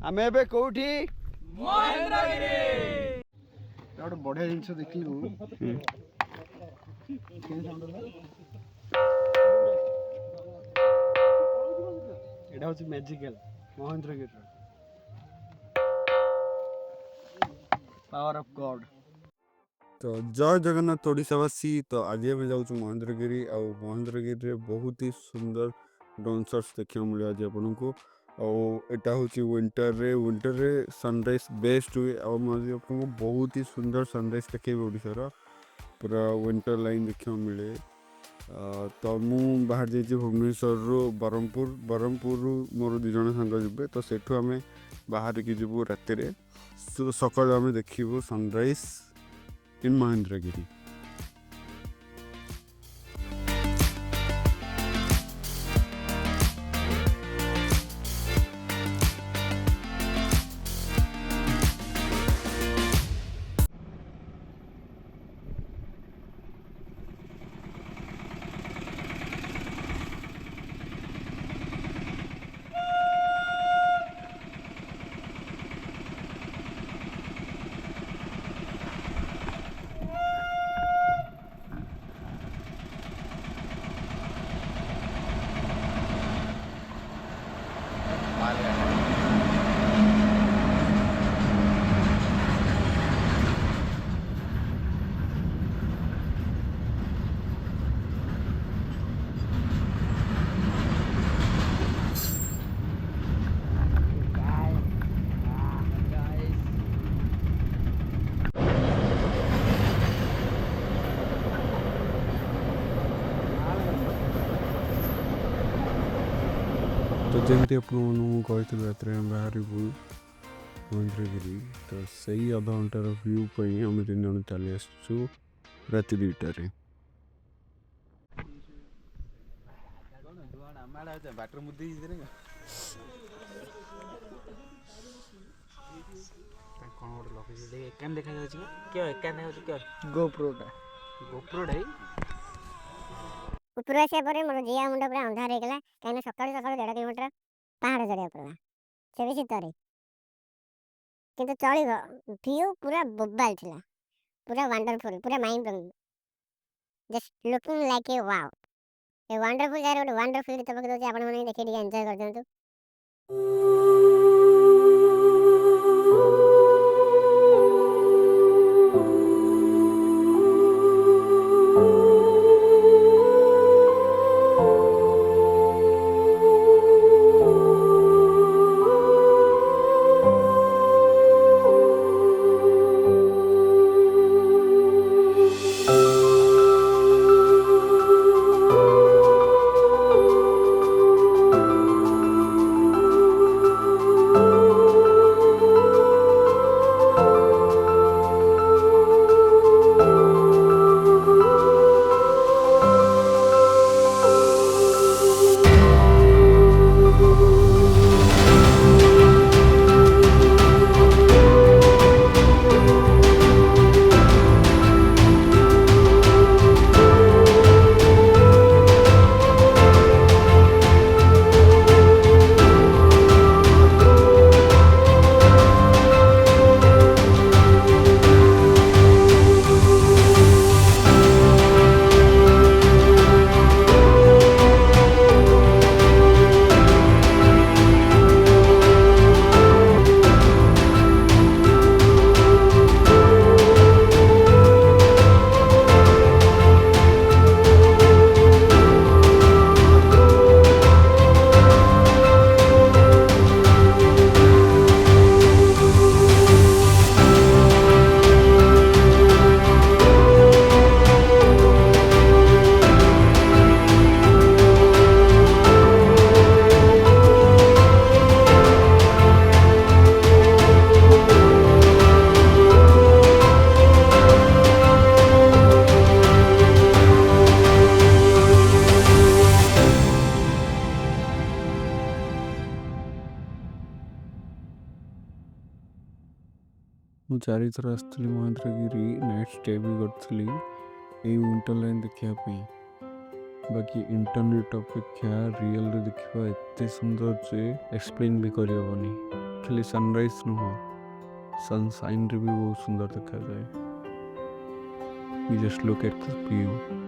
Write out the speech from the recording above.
आमे एबे कोठी महेंद्रगिरी गोटे बढ़िया जिनस देखलु एटा हूँ magical Mahendragiri power of God. तो जय जगन्नाथ ओडिशावासी। तो आज आम जाऊँ महेंद्रगिरी आ महेंद्रगिरी बहुत ही सुंदर डांसर्स देखा मिले आज आपन को। आटा हूँ विंटर रे सनराइज बेस्ट हुए आपको बहुत ही सुंदर सनराइज देखे ओडिशार पूरा विंटर लाइन देखा मिले। तो मु बाहर जाइए भुवनेश्वर ब्रह्मपुर मोर दु जन सांग जी तो सेठू आम बाहर की जीवु राति सकाल आम देखू सनराइज इन महेंद्रगिरी। तो जमी आपको रात बाहर महेंद्रगिरी तो सही आधा घंटार व्यू आम तीन जन चली आसु राति 2टार गोप्रोटा गोप्रोटा ऊपर आसा पर मोर जिया मुंड पूरा अंधार हो गला कहीं सकाल सकाल 1.5 किलोमीटर पहाड़ चढ़िया पड़ा से भी शीतर किंतु चलो व्यू पूरा बोबाल थिला पूरा वंडरफुल पूरा mind blowing just looking like a wow a wonderful यार गोटे वंडरफुल गीत पकड़ दो आपण माने देखि एंजॉय कर दंतु। मु चारि थर आसली महेंद्रगिरी नाइट स्टे भी करी विंटर लाइन देखापी। बाकी इंटरनेट अपेक्षा रियल देखा एत सुंदर जे एक्सप्लेन भी करहबनी। ଖାଲି ସନରାଇଜ୍ ନୁହଁ, ସନସାଇନ୍ରେ ବି ବହୁତ ସୁନ୍ଦର ଦେଖାଯାଏ। You just look at the view.